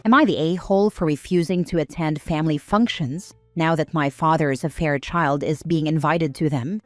Am I the a-hole for refusing to attend family functions now that my father's affair child is being invited to them?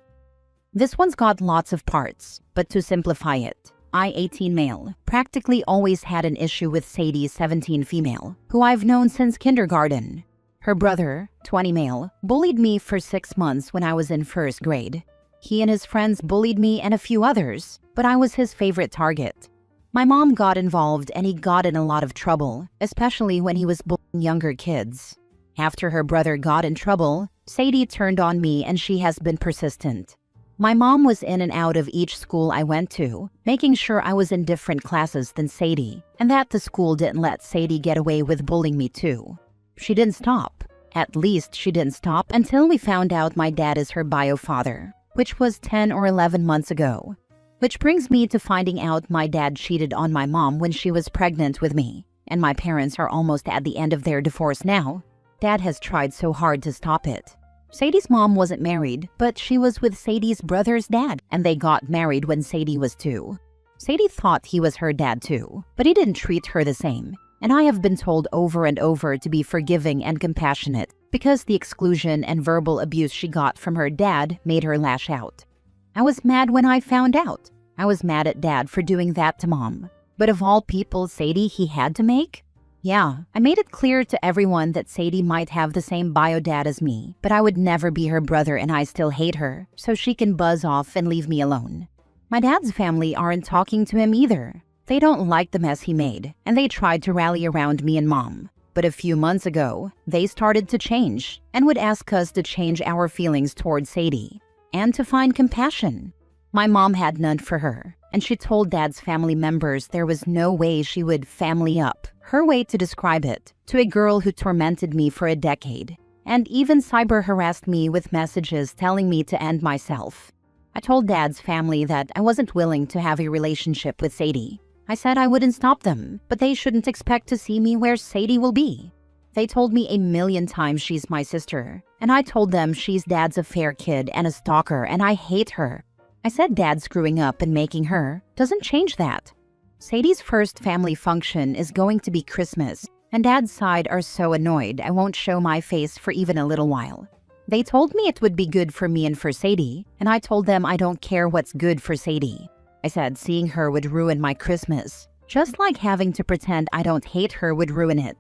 This one's got lots of parts, but to simplify it, I, 18 male, practically always had an issue with Sadie, 17 female, who I've known since kindergarten. Her brother, 20 male, bullied me for 6 months when I was in first grade. He and his friends bullied me and a few others, but I was his favorite target. My mom got involved and he got in a lot of trouble, especially when he was bullying younger kids. After her brother got in trouble, Sadie turned on me and she has been persistent. My mom was in and out of each school I went to, making sure I was in different classes than Sadie, and that the school didn't let Sadie get away with bullying me too. She didn't stop. At least she didn't stop until we found out my dad is her bio father, which was 10 or 11 months ago. Which brings me to finding out my dad cheated on my mom when she was pregnant with me, and my parents are almost at the end of their divorce now. Dad has tried so hard to stop it. Sadie's mom wasn't married, but she was with Sadie's brother's dad, and they got married when Sadie was 2. Sadie thought he was her dad too, but he didn't treat her the same, and I have been told over and over to be forgiving and compassionate because the exclusion and verbal abuse she got from her dad made her lash out. I was mad when I found out. I was mad at Dad for doing that to Mom. But of all people Sadie he had to make? Yeah, I made it clear to everyone that Sadie might have the same bio dad as me, but I would never be her brother and I still hate her, so she can buzz off and leave me alone. My dad's family aren't talking to him either. They don't like the mess he made, and they tried to rally around me and Mom. But a few months ago, they started to change and would ask us to change our feelings towards Sadie and to find compassion. My mom had none for her, and she told Dad's family members there was no way she would family up, her way to describe it, to a girl who tormented me for a decade, and even cyber harassed me with messages telling me to end myself. I told Dad's family that I wasn't willing to have a relationship with Sadie. I said I wouldn't stop them, but they shouldn't expect to see me where Sadie will be. They told me a million times she's my sister, and I told them she's Dad's affair kid and a stalker and I hate her. I said Dad screwing up and making her doesn't change that. Sadie's first family function is going to be Christmas, and Dad's side are so annoyed I won't show my face for even a little while. They told me it would be good for me and for Sadie, and I told them I don't care what's good for Sadie. I said seeing her would ruin my Christmas, just like having to pretend I don't hate her would ruin it.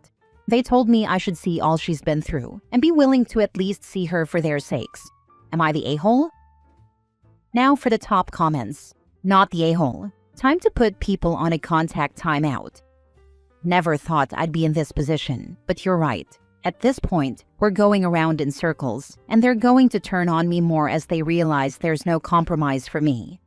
They told me I should see all she's been through and be willing to at least see her for their sakes. Am I the a-hole? Now for the top comments. Not the a-hole. Time to put people on a contact timeout. Never thought I'd be in this position, but you're right. At this point, we're going around in circles, and they're going to turn on me more as they realize there's no compromise for me.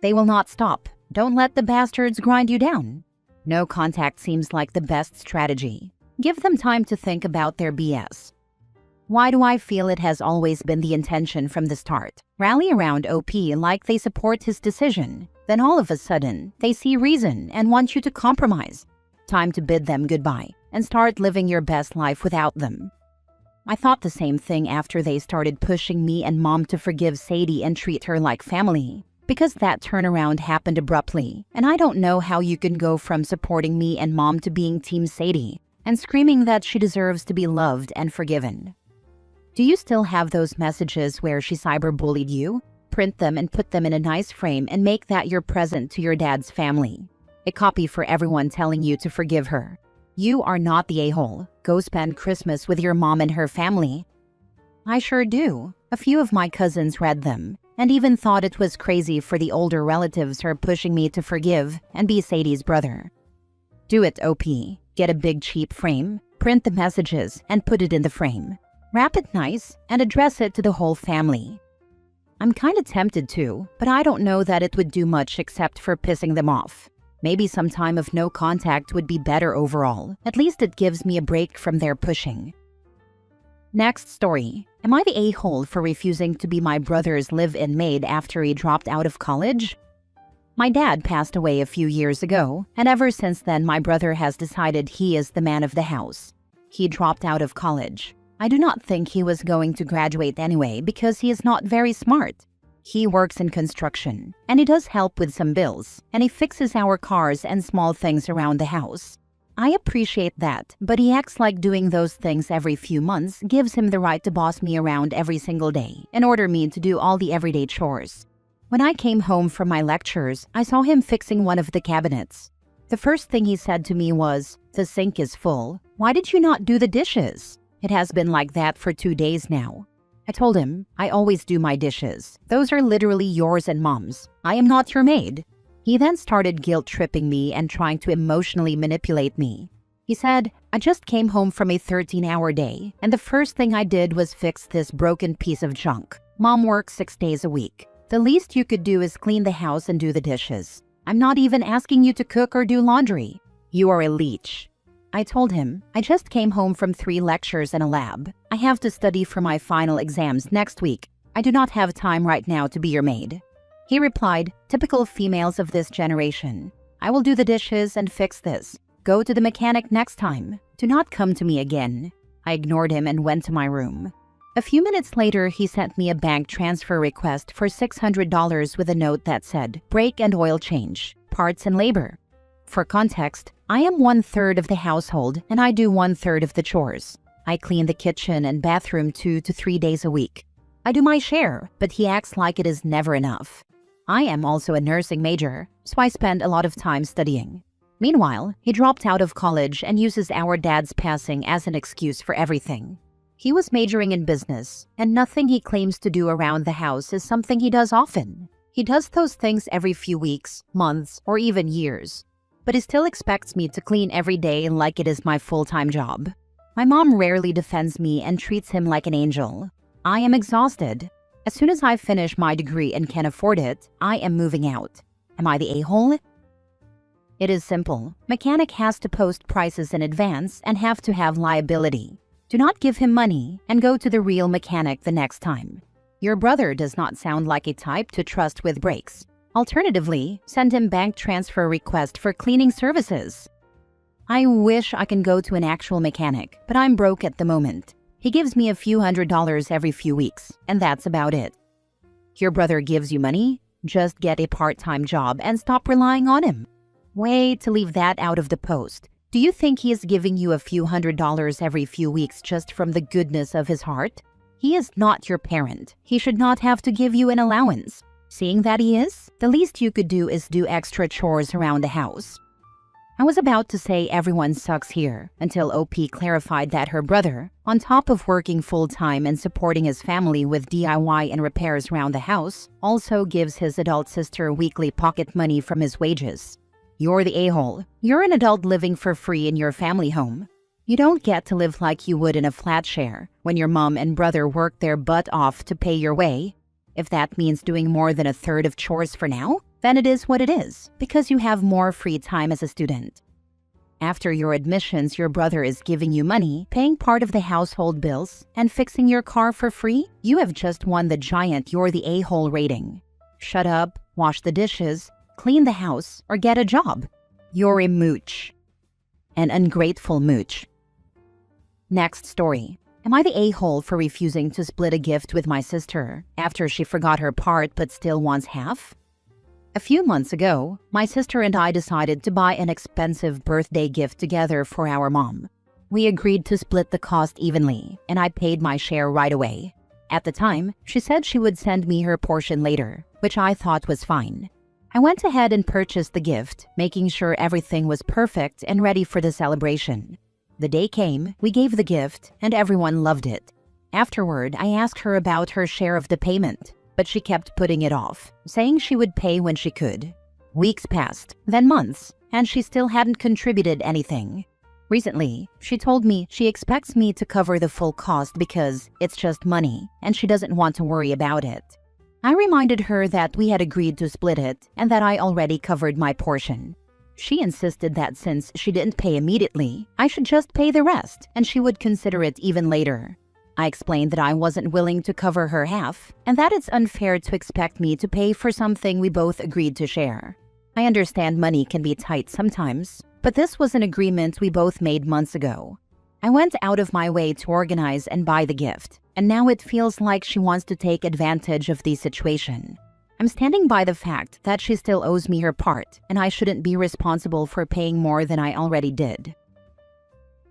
They will not stop. Don't let the bastards grind you down. No contact seems like the best strategy. Give them time to think about their BS. Why do I feel it has always been the intention from the start? Rally around OP like they support his decision. Then all of a sudden, they see reason and want you to compromise. Time to bid them goodbye and start living your best life without them. I thought the same thing after they started pushing me and Mom to forgive Sadie and treat her like family. Because that turnaround happened abruptly, and I don't know how you can go from supporting me and Mom to being Team Sadie and screaming that she deserves to be loved and forgiven. Do you still have those messages where she cyberbullied you? Print them and put them in a nice frame and make that your present to your dad's family. A copy for everyone telling you to forgive her. You are not the a-hole. Go spend Christmas with your mom and her family. I sure do. A few of my cousins read them and even thought it was crazy for the older relatives her pushing me to forgive and be Sadie's brother. Do it, OP. Get a big cheap frame, print the messages, and put it in the frame. Wrap it nice and address it to the whole family. I'm kinda tempted to, but I don't know that it would do much except for pissing them off. Maybe some time of no contact would be better overall. At least it gives me a break from their pushing. Next story. Am I the a-hole for refusing to be my brother's live-in maid after he dropped out of college? My dad passed away a few years ago, and ever since then my brother has decided he is the man of the house. He dropped out of college. I do not think he was going to graduate anyway because he is not very smart. He works in construction, and he does help with some bills, and he fixes our cars and small things around the house. I appreciate that, but he acts like doing those things every few months gives him the right to boss me around every single day and order me to do all the everyday chores. When I came home from my lectures, I saw him fixing one of the cabinets. The first thing he said to me was, "The sink is full. Why did you not do the dishes?" It has been like that for 2 days now. I told him, "I always do my dishes. Those are literally yours and Mom's. I am not your maid." He then started guilt-tripping me and trying to emotionally manipulate me. He said, "I just came home from a 13-hour day, and the first thing I did was fix this broken piece of junk. Mom works 6 days a week. The least you could do is clean the house and do the dishes. I'm not even asking you to cook or do laundry. You are a leech." I told him, "I just came home from 3 lectures and a lab. I have to study for my final exams next week. I do not have time right now to be your maid." He replied, "Typical females of this generation. I will do the dishes and fix this. Go to the mechanic next time. Do not come to me again." I ignored him and went to my room. A few minutes later, he sent me a bank transfer request for $600 with a note that said, "Brake and oil change, parts and labor." For context, I am 1/3 of the household and I do 1/3 of the chores. I clean the kitchen and bathroom 2 to 3 days a week. I do my share, but he acts like it is never enough. I am also a nursing major, so I spend a lot of time studying. Meanwhile, he dropped out of college and uses our dad's passing as an excuse for everything. He was majoring in business, and nothing he claims to do around the house is something he does often. He does those things every few weeks, months, or even years. But he still expects me to clean every day like it is my full-time job. My mom rarely defends me and treats him like an angel. I am exhausted. As soon as I finish my degree and can afford it, I am moving out. Am I the a-hole? It is simple. Mechanic has to post prices in advance and have to have liability. Do not give him money and go to the real mechanic the next time. Your brother does not sound like a type to trust with brakes. Alternatively, send him bank transfer request for cleaning services. I wish I can go to an actual mechanic, but I'm broke at the moment. He gives me a few $100s every few weeks, and that's about it. Your brother gives you money? Just get a part-time job and stop relying on him. Way to leave that out of the post. Do you think he is giving you a few $100s every few weeks just from the goodness of his heart? He is not your parent. He should not have to give you an allowance. Seeing that he is, the least you could do is do extra chores around the house. I was about to say everyone sucks here until OP clarified that her brother, on top of working full-time and supporting his family with DIY and repairs around the house, also gives his adult sister weekly pocket money from his wages. You're the a-hole. You're an adult living for free in your family home. You don't get to live like you would in a flat share when your mom and brother work their butt off to pay your way. If that means doing more than 1/3 of chores for now, then it is what it is, because you have more free time as a student. After your admissions, your brother is giving you money, paying part of the household bills, and fixing your car for free? You have just won the giant "you're the a-hole" rating. Shut up, wash the dishes, clean the house, or get a job. You're a mooch. An ungrateful mooch. Next story. Am I the a-hole for refusing to split a gift with my sister after she forgot her part but still wants half? A few months ago, my sister and I decided to buy an expensive birthday gift together for our mom. We agreed to split the cost evenly, and I paid my share right away. At the time, she said she would send me her portion later, which I thought was fine. I went ahead and purchased the gift, making sure everything was perfect and ready for the celebration. The day came, we gave the gift, and everyone loved it. Afterward, I asked her about her share of the payment, but she kept putting it off, saying she would pay when she could. Weeks passed, then months, and she still hadn't contributed anything. Recently, she told me she expects me to cover the full cost because it's just money, and she doesn't want to worry about it. I reminded her that we had agreed to split it and that I already covered my portion. She insisted that since she didn't pay immediately, I should just pay the rest and she would consider it even later. I explained that I wasn't willing to cover her half and that it's unfair to expect me to pay for something we both agreed to share. I understand money can be tight sometimes, but this was an agreement we both made months ago. I went out of my way to organize and buy the gift, and now it feels like she wants to take advantage of the situation. I'm standing by the fact that she still owes me her part, and I shouldn't be responsible for paying more than I already did.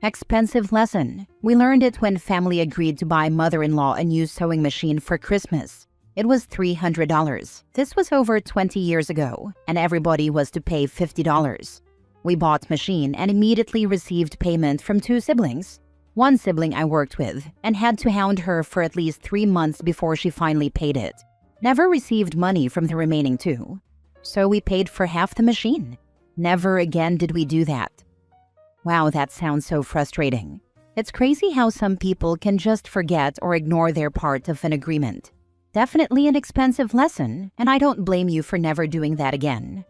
Expensive lesson. We learned it when family agreed to buy mother-in-law a new sewing machine for Christmas. It was $300. This was over 20 years ago, and everybody was to pay $50. We bought machine and immediately received payment from 2 siblings. One sibling I worked with and had to hound her for at least 3 months before she finally paid it. Never received money from the remaining 2. So we paid for half the machine. Never again did we do that. Wow, that sounds so frustrating. It's crazy how some people can just forget or ignore their part of an agreement. Definitely an expensive lesson, and I don't blame you for never doing that again.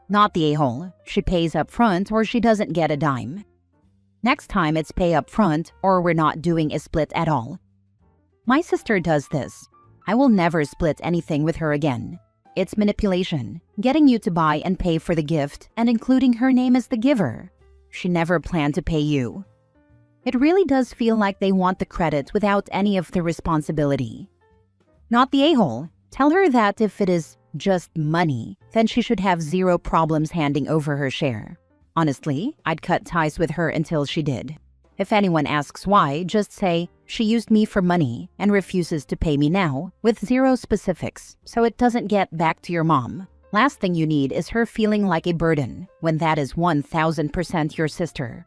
Not the a-hole. She pays up front or she doesn't get a dime. Next time it's pay up front or we're not doing a split at all. My sister does this. I will never split anything with her again. It's manipulation, getting you to buy and pay for the gift and including her name as the giver. She never planned to pay you. It really does feel like they want the credit without any of the responsibility. Not the a-hole. Tell her that if it is just money, then she should have 0 problems handing over her share. Honestly, I'd cut ties with her until she did. If anyone asks why, just say, she used me for money and refuses to pay me now, with 0 specifics, so it doesn't get back to your mom. Last thing you need is her feeling like a burden, when that is 1000% your sister.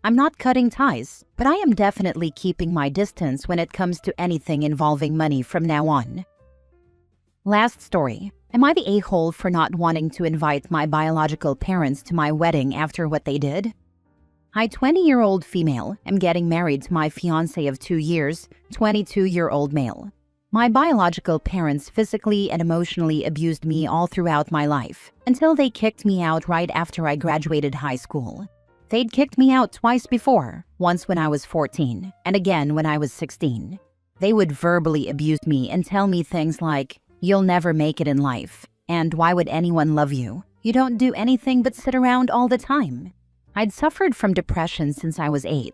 I'm not cutting ties, but I am definitely keeping my distance when it comes to anything involving money from now on. Last story. Am I the a-hole for not wanting to invite my biological parents to my wedding after what they did? I, 20-year-old female, am getting married to my fiancé of 2 years, 22-year-old male. My biological parents physically and emotionally abused me all throughout my life, until they kicked me out right after I graduated high school. They'd kicked me out twice before, once when I was 14, and again when I was 16. They would verbally abuse me and tell me things like, "You'll never make it in life," and "Why would anyone love you? You don't do anything but sit around all the time." I'd suffered from depression since I was 8.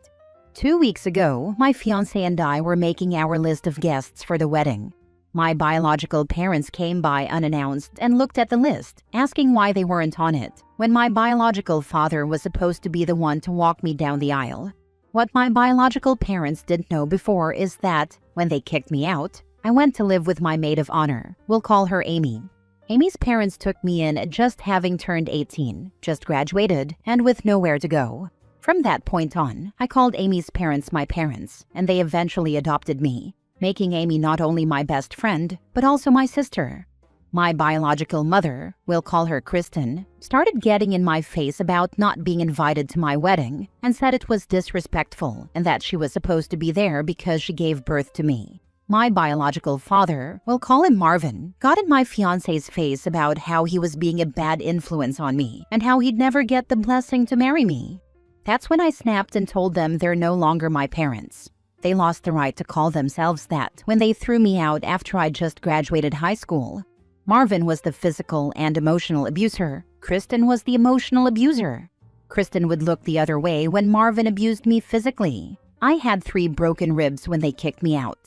2 weeks ago, my fiancé and I were making our list of guests for the wedding. My biological parents came by unannounced and looked at the list, asking why they weren't on it, when my biological father was supposed to be the one to walk me down the aisle. What my biological parents didn't know before is that, when they kicked me out, I went to live with my maid of honor. We'll call her Amy. Amy's parents took me in just having turned 18, just graduated, and with nowhere to go. From that point on, I called Amy's parents my parents, and they eventually adopted me, making Amy not only my best friend, but also my sister. My biological mother, we'll call her Kristen, started getting in my face about not being invited to my wedding and said it was disrespectful and that she was supposed to be there because she gave birth to me. My biological father, we'll call him Marvin, got in my fiancé's face about how he was being a bad influence on me and how he'd never get the blessing to marry me. That's when I snapped and told them they're no longer my parents. They lost the right to call themselves that when they threw me out after I just graduated high school. Marvin was the physical and emotional abuser. Kristen was the emotional abuser. Kristen would look the other way when Marvin abused me physically. I had 3 broken ribs when they kicked me out.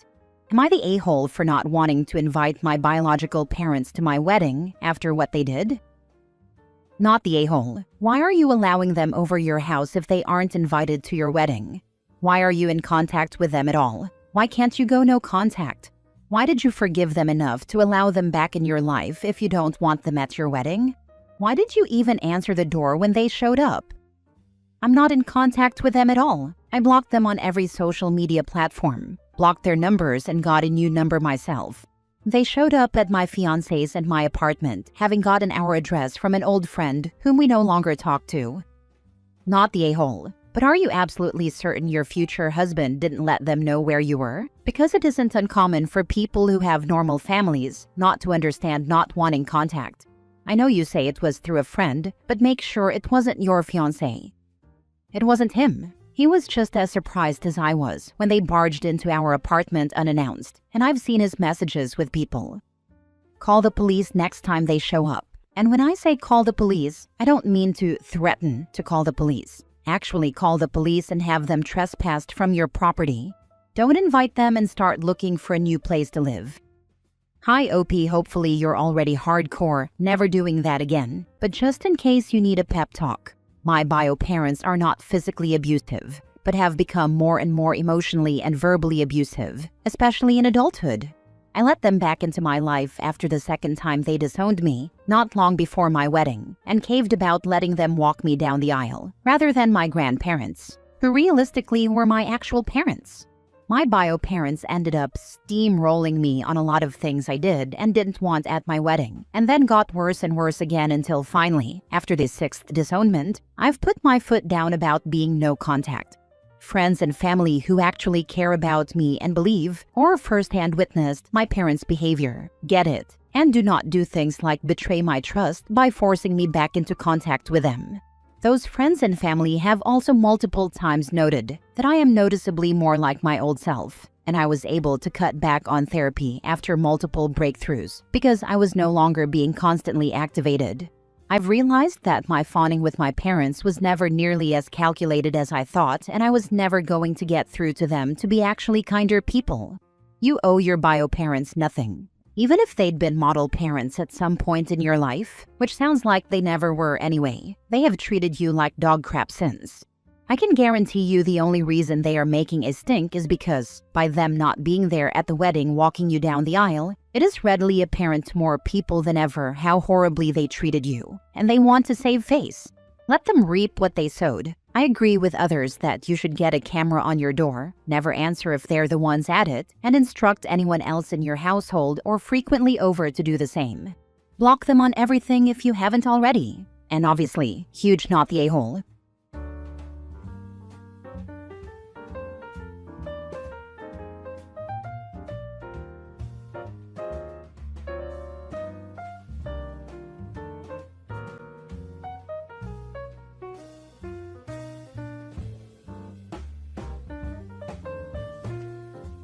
Am I the a-hole for not wanting to invite my biological parents to my wedding after what they did? Not the a-hole. Why are you allowing them over your house if they aren't invited to your wedding? Why are you in contact with them at all? Why can't you go no contact? Why did you forgive them enough to allow them back in your life if you don't want them at your wedding? Why did you even answer the door when they showed up? I'm not in contact with them at all. I blocked them on every social media platform, blocked their numbers, and got a new number myself. They showed up at my fiancé's and my apartment, having gotten our address from an old friend whom we no longer talk to. Not the a-hole. But are you absolutely certain your future husband didn't let them know where you were? Because it isn't uncommon for people who have normal families not to understand not wanting contact. I know you say it was through a friend, but make sure it wasn't your fiancé. It wasn't him. He was just as surprised as I was when they barged into our apartment unannounced, and I've seen his messages with people. Call the police next time they show up. And when I say call the police, I don't mean to threaten to call the police. Actually call the police and have them trespassed from your property. Don't invite them and start looking for a new place to live. Hi OP, hopefully you're already hardcore, never doing that again. But just in case you need a pep talk. My bio parents are not physically abusive, but have become more and more emotionally and verbally abusive, especially in adulthood. I let them back into my life after the second time they disowned me, not long before my wedding, and caved about letting them walk me down the aisle, rather than my grandparents, who realistically were my actual parents. My bio parents ended up steamrolling me on a lot of things I did and didn't want at my wedding, and then got worse and worse again until finally, after the sixth disownment, I've put my foot down about being no contact. Friends and family who actually care about me and believe, or firsthand witnessed, my parents' behavior, get it, and do not do things like betray my trust by forcing me back into contact with them. Those friends and family have also multiple times noted that I am noticeably more like my old self, and I was able to cut back on therapy after multiple breakthroughs because I was no longer being constantly activated. I've realized that my fawning with my parents was never nearly as calculated as I thought, and I was never going to get through to them to be actually kinder people. You owe your bio parents nothing. Even if they'd been model parents at some point in your life, which sounds like they never were anyway, they have treated you like dog crap since. I can guarantee you the only reason they are making a stink is because, by them not being there at the wedding walking you down the aisle, it is readily apparent to more people than ever how horribly they treated you, and they want to save face. Let them reap what they sowed. I agree with others that you should get a camera on your door, never answer if they're the ones at it, and instruct anyone else in your household or frequently over to do the same. Block them on everything if you haven't already. And obviously, huge not the a-hole,